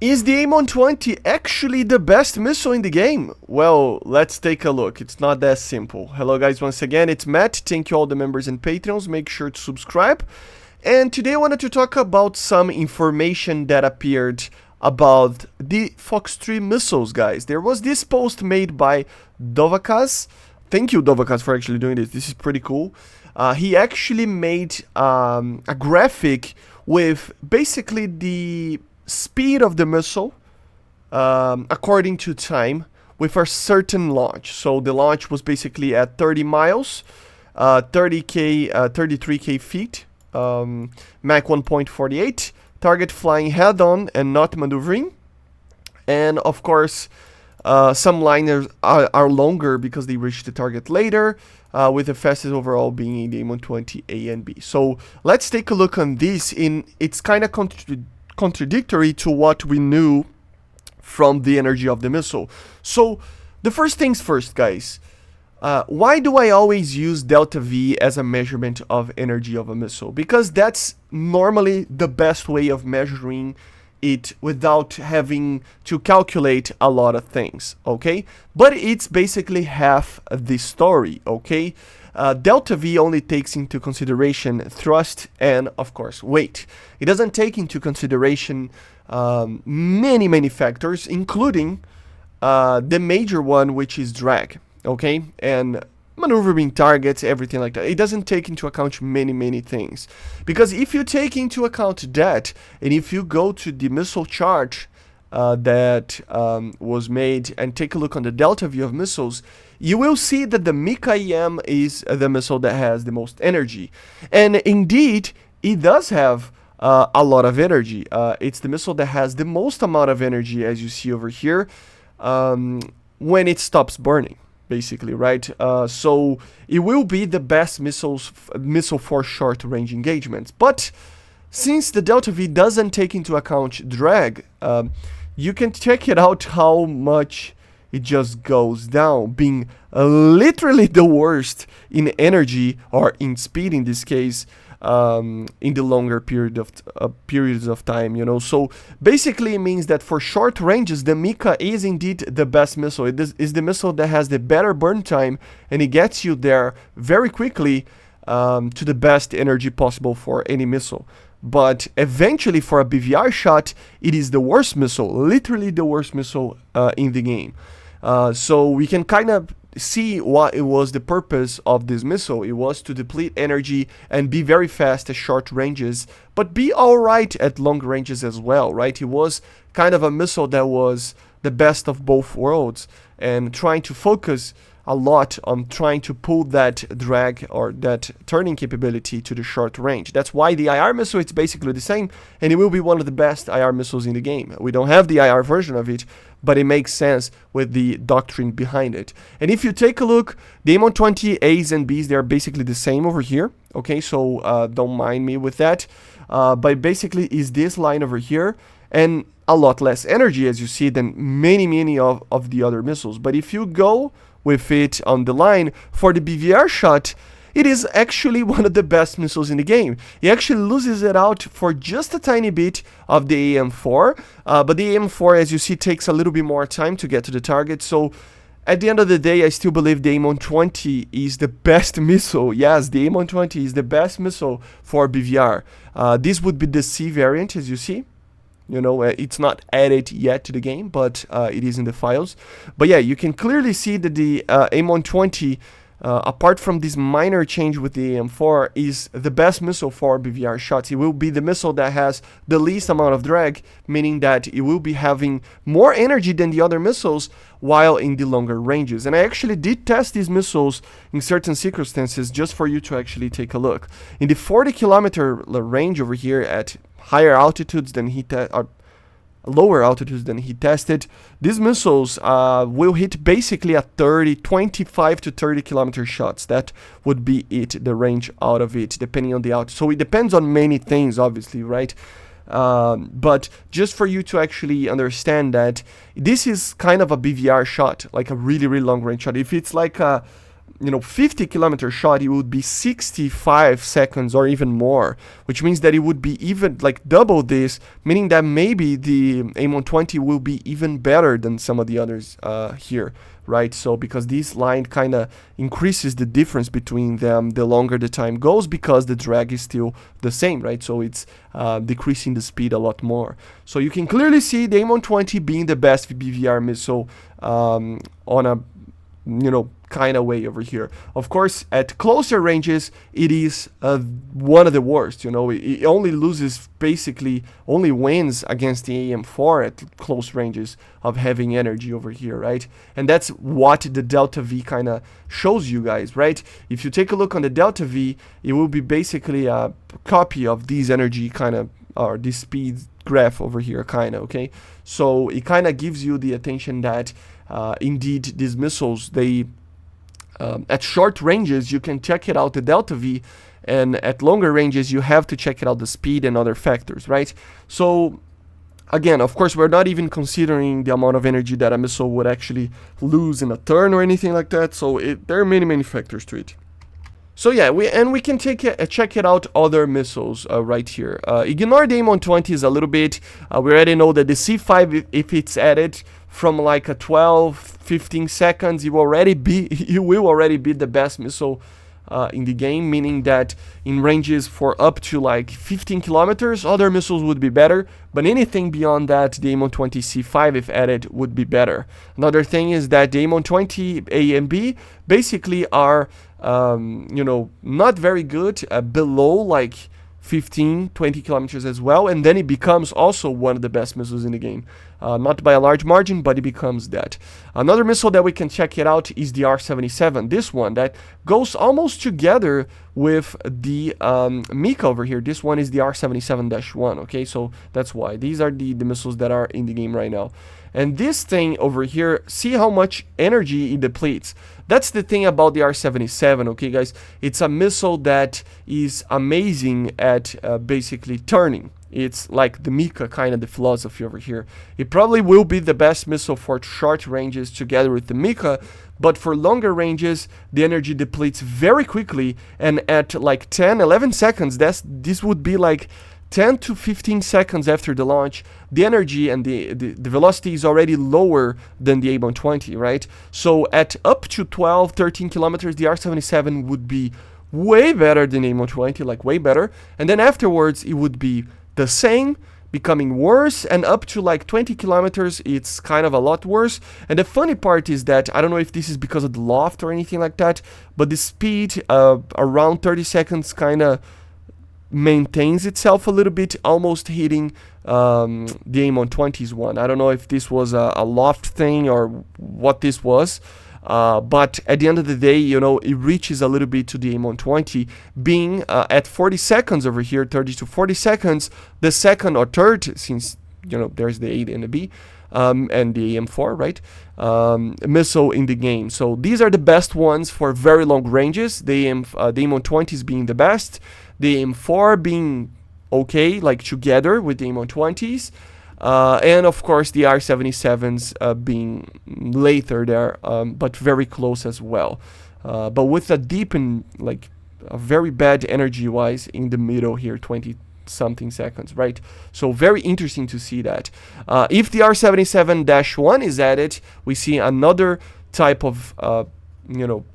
Is the AIM-120 actually the best missile in the game? Well, let's take a look. It's not that simple. Hello guys, once again, it's Matt. Thank you all the members and patrons. Make sure to subscribe. And today I wanted to talk about some information that appeared about the FOX-3 missiles, guys. There was this post made by Dovakas. Thank you, Dovakas, for actually doing this. This is pretty cool. He actually made a graphic with basically the speed of the missile according to time with a certain launch. So the launch was basically at 30 miles, 33k feet, Mach 1.48, target flying head-on and not maneuvering. And of course, some liners are longer because they reach the target later, with the fastest overall being the AIM-120 A and B. So let's take a look on this. It's kind of contradictory to what we knew from the energy of the missile. So the first things first, guys. Why do I always use delta V as a measurement of energy of a missile? Because that's normally the best way of measuring it without having to calculate a lot of things, okay? But it's basically half the story, okay? Delta V only takes into consideration thrust and, of course, weight. It doesn't take into consideration many factors, including the major one, which is drag, okay? And maneuvering targets, everything like that. It doesn't take into account many things. Because if you take into account that, and if you go to the missile chart that was made and take a look on the delta V of missiles, you will see that the MatAWG is the missile that has the most energy. And indeed, it does have a lot of energy. It's the missile that has the most amount of energy, as you see over here, when it stops burning, basically, right? So it will be the best missile for short-range engagements. But since the delta V doesn't take into account drag, you can check it out how much it just goes down, being literally the worst in energy, or in speed in this case, in the longer periods of time, you know. So basically it means that for short ranges, the Mika is indeed the best missile. It is the missile that has the better burn time, and it gets you there very quickly to the best energy possible for any missile. But eventually for a BVR shot, it is the worst missile, literally the worst missile in the game. So we can kind of see what it was the purpose of this missile. It was to deplete energy and be very fast at short ranges, but be alright at long ranges as well, right? It was kind of a missile that was the best of both worlds, and trying to focus a lot on trying to pull that drag or that turning capability to the short range. That's why the IR missile is basically the same, and it will be one of the best IR missiles in the game. We don't have the IR version of it, but it makes sense with the doctrine behind it. And if you take a look, the AIM-120 A's and B's, they're basically the same over here, okay? So don't mind me with that. But basically is this line over here, and a lot less energy, as you see, than many of the other missiles. But if you go with it on the line for the BVR shot, it is actually one of the best missiles in the game. It actually loses it out for just a tiny bit of the AIM-4, but the AIM-4, as you see, takes a little bit more time to get to the target. So at the end of the day, I still believe the AIM-120 is the best missile. Yes, the AIM-120 is the best missile for BVR. This would be the C variant, as you see. You know, it's not added yet to the game, but it is in the files. But yeah, you can clearly see that the AIM-120, apart from this minor change with the AIM-4, is the best missile for BVR shots. It will be the missile that has the least amount of drag, meaning that it will be having more energy than the other missiles while in the longer ranges. And I actually did test these missiles in certain circumstances just for you to actually take a look. In the 40-kilometer range over here at higher altitudes than lower altitudes than he tested, these missiles will hit basically at 25 to 30 kilometer shots. That would be it, the range out of it, depending on the altitude. So it depends on many things, obviously, right? But just for you to actually understand that this is kind of a BVR shot, like a really long range shot. If it's like a you know, 50-kilometer shot, it would be 65 seconds or even more, which means that it would be even like double this, meaning that maybe the AIM-120 will be even better than some of the others here, right? So because this line kind of increases the difference between them the longer the time goes, because the drag is still the same, right? So it's decreasing the speed a lot more. So you can clearly see the AIM-120 being the best BVR missile on a, you know, kind of way over here. Of course, at closer ranges, it is one of the worst. You know, it only loses, basically only wins against the AIM-4 at close ranges of having energy over here, right? And that's what the delta V kind of shows you guys, right? If you take a look on the delta V, it will be basically a copy of this energy kind of, or this speed graph over here, kind of, okay? So it kind of gives you the attention that indeed these missiles, they at short ranges you can check it out the delta V, and at longer ranges you have to check it out the speed and other factors, right? So again, of course, we're not even considering the amount of energy that a missile would actually lose in a turn or anything like that. So there are many factors to it. So yeah, we can check it out other missiles right here. Ignore the AIM-120s a little bit. We already know that the C5, if it's added from like a 12-15 seconds, it will already be the best missile in the game, meaning that in ranges for up to like 15 kilometers, other missiles would be better, but anything beyond that, the AIM-120 C5, if added, would be better. Another thing is that the AIM-120 A and B basically are you know, not very good, below like 15-20 kilometers as well, and then it becomes also one of the best missiles in the game. Not by a large margin, but it becomes that. Another missile that we can check it out is the R-77. This one that goes almost together with the Mika over here. This one is the R-77-1, okay? So that's why. These are the missiles that are in the game right now. And this thing over here, see how much energy it depletes. That's the thing about the R-77, okay guys? It's a missile that is amazing at basically turning. It's like the Mika, kind of the philosophy over here. It probably will be the best missile for short ranges together with the Mika, but for longer ranges, the energy depletes very quickly, and at like 10-11 seconds, this would be like 10 to 15 seconds after the launch, the energy and the velocity is already lower than the AIM-120, right? So at up to 12-13 kilometers, the R-77 would be way better than AIM-120, like way better. And then afterwards, it would be the same, becoming worse, and up to like 20 kilometers, it's kind of a lot worse. And the funny part is that, I don't know if this is because of the loft or anything like that, but the speed around 30 seconds kind of maintains itself a little bit, almost hitting the AIM-120's one. I don't know if this was a loft thing or what this was, but at the end of the day, you know, it reaches a little bit to the AIM-120, being at 40 seconds over here, 30 to 40 seconds, the second or third, since, you know, there's the A and the B, and the AIM-4, right, missile in the game. So these are the best ones for very long ranges, the AIM-120s being the best, the AIM-4 being okay, like together with the AIM-120s, and of course the R-77s being later there, but very close as well, but with a deep and like a very bad energy-wise in the middle here, 20-something seconds, right? So very interesting to see that. If the R-77-1 is added, we see another type of you know,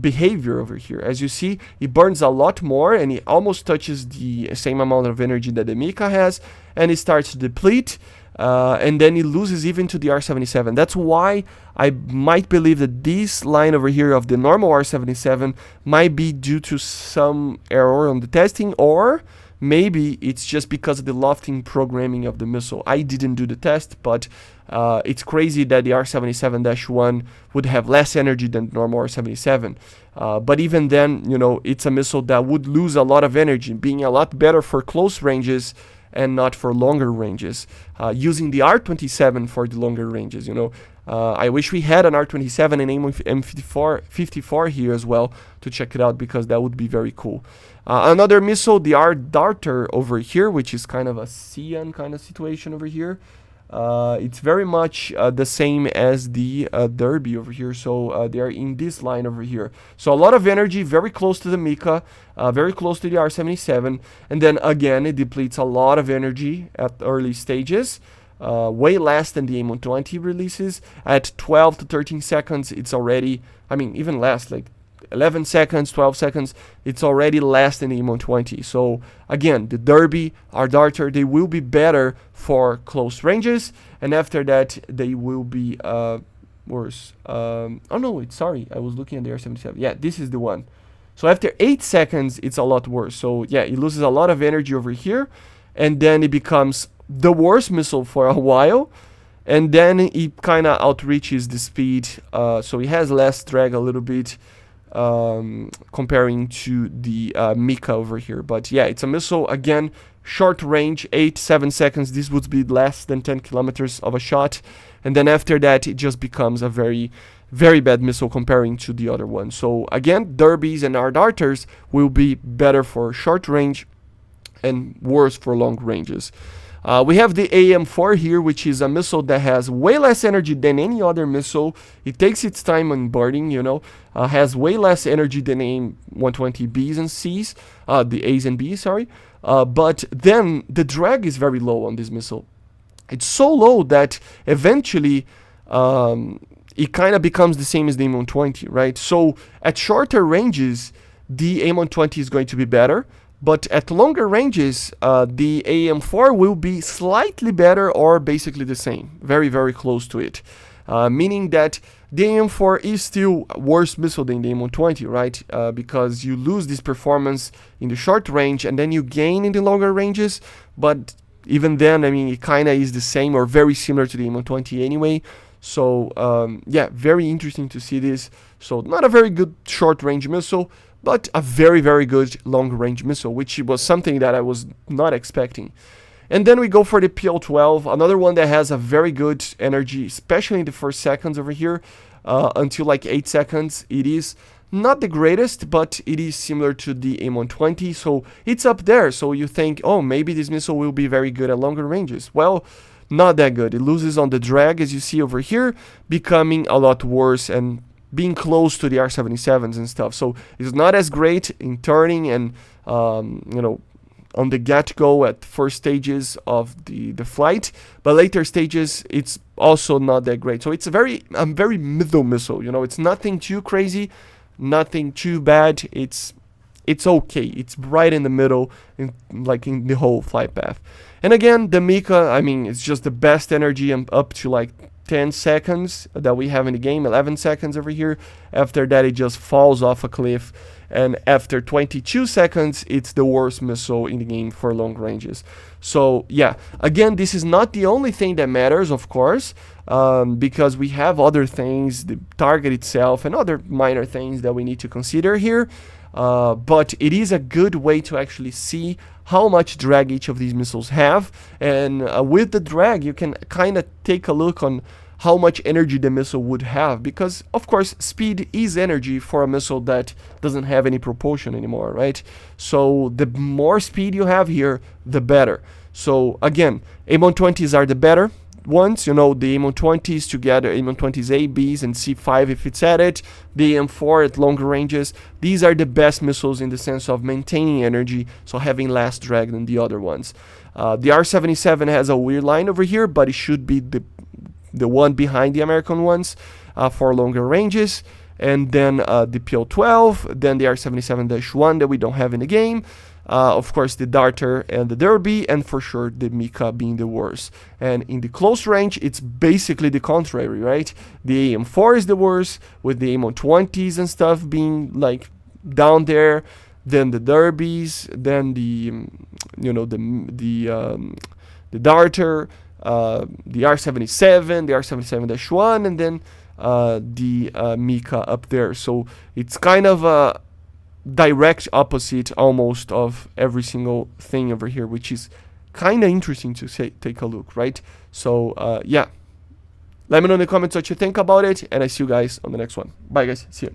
behavior over here. As you see, it burns a lot more, and it almost touches the same amount of energy that the Mika has, and it starts to deplete, and then it loses even to the R-77. That's why I might believe that this line over here of the normal R-77 might be due to some error on the testing, or maybe it's just because of the lofting programming of the missile. I didn't do the test, but it's crazy that the R-77-1 would have less energy than the normal R-77. But even then, you know, it's a missile that would lose a lot of energy, being a lot better for close ranges and not for longer ranges, using the R-27 for the longer ranges, you know. I wish we had an R-27 and AIM-54 here as well to check it out, because that would be very cool. Another missile, the R-Darter over here, which is kind of a Sion kind of situation over here. It's very much the same as the Derby over here. So they're in this line over here. So a lot of energy, very close to the Mika, very close to the R77. And then again, it depletes a lot of energy at early stages. Way less than the AIM-120 releases. At 12 to 13 seconds, it's already, I mean, even less, like 11 seconds, 12 seconds, it's already less than the AIM-120. So again, the Derby, our darter, they will be better for close ranges, and after that, they will be worse. Oh no, sorry, I was looking at the R77. Yeah, this is the one. So after 8 seconds, it's a lot worse. So yeah, it loses a lot of energy over here, and then it becomes the worst missile for a while, and then it kind of outreaches the speed, so it has less drag a little bit comparing to the Mika over here. But yeah, it's a missile, again, short range, 8-7 seconds. This would be less than 10 kilometers of a shot, and then after that it just becomes a very, very bad missile comparing to the other one. So again, Derbies and our darters will be better for short range and worse for long ranges. We have the AIM-4 here, which is a missile that has way less energy than any other missile. It takes its time on burning, you know, has way less energy than AIM-120 Bs and Cs, the A's and Bs, sorry. But then the drag is very low on this missile. It's so low that eventually it kind of becomes the same as the AIM-120, right? So at shorter ranges, the AIM-120 is going to be better. But at longer ranges, the AIM-4 will be slightly better or basically the same. Very, very close to it. Meaning that the AIM-4 is still a worse missile than the AIM-120, right? Because you lose this performance in the short range and then you gain in the longer ranges. But even then, I mean, it kind of is the same or very similar to the AIM-120 anyway. So, yeah, very interesting to see this. So, not a very good short range missile, but a very, very good long-range missile, which was something that I was not expecting. And then we go for the PL-12, another one that has a very good energy, especially in the first seconds over here, until like 8 seconds. It is not the greatest, but it is similar to the AIM-120, so it's up there. So you think, oh, maybe this missile will be very good at longer ranges. Well, not that good. It loses on the drag, as you see over here, becoming a lot worse and being close to the R77s and stuff. So it's not as great in turning and, you know, on the get-go at first stages of the flight, but later stages, it's also not that great. So it's a very middle missile, you know, it's nothing too crazy, nothing too bad. It's okay. It's right in the middle, like in the whole flight path. And again, the Mika, I mean, it's just the best energy up to like 10 seconds that we have in the game, 11 seconds over here. After that, it just falls off a cliff, and after 22 seconds, it's the worst missile in the game for long ranges. So yeah, again, this is not the only thing that matters, of course, because we have other things, the target itself and other minor things that we need to consider here. But it is a good way to actually see how much drag each of these missiles have, and with the drag you can kind of take a look on how much energy the missile would have, because of course speed is energy for a missile that doesn't have any propulsion anymore, right? So the more speed you have here, the better. So again, AIM-120s are the better ones, you know, the AIM-120s together, AIM-120s A, Bs, and C5 if it's at it, the AIM-4 at longer ranges. These are the best missiles in the sense of maintaining energy, so having less drag than the other ones. The R77 has a weird line over here, but it should be the one behind the American ones for longer ranges. And then the PL-12, then the R77-1 that we don't have in the game. Of course, the darter and the Derby, and for sure the Mika being the worst. And in the close range, it's basically the contrary, right? The AIM-4 is the worst, with the AIM-120s and stuff being like down there. Then the Derbies, then the you know, the darter, the R77, the R77-1, and then the Mika up there. So it's kind of a direct opposite almost of every single thing over here, which is kind of interesting to take a look, right? So yeah, let me know in the comments what you think about it, and I see you guys on the next one. Bye guys, see you.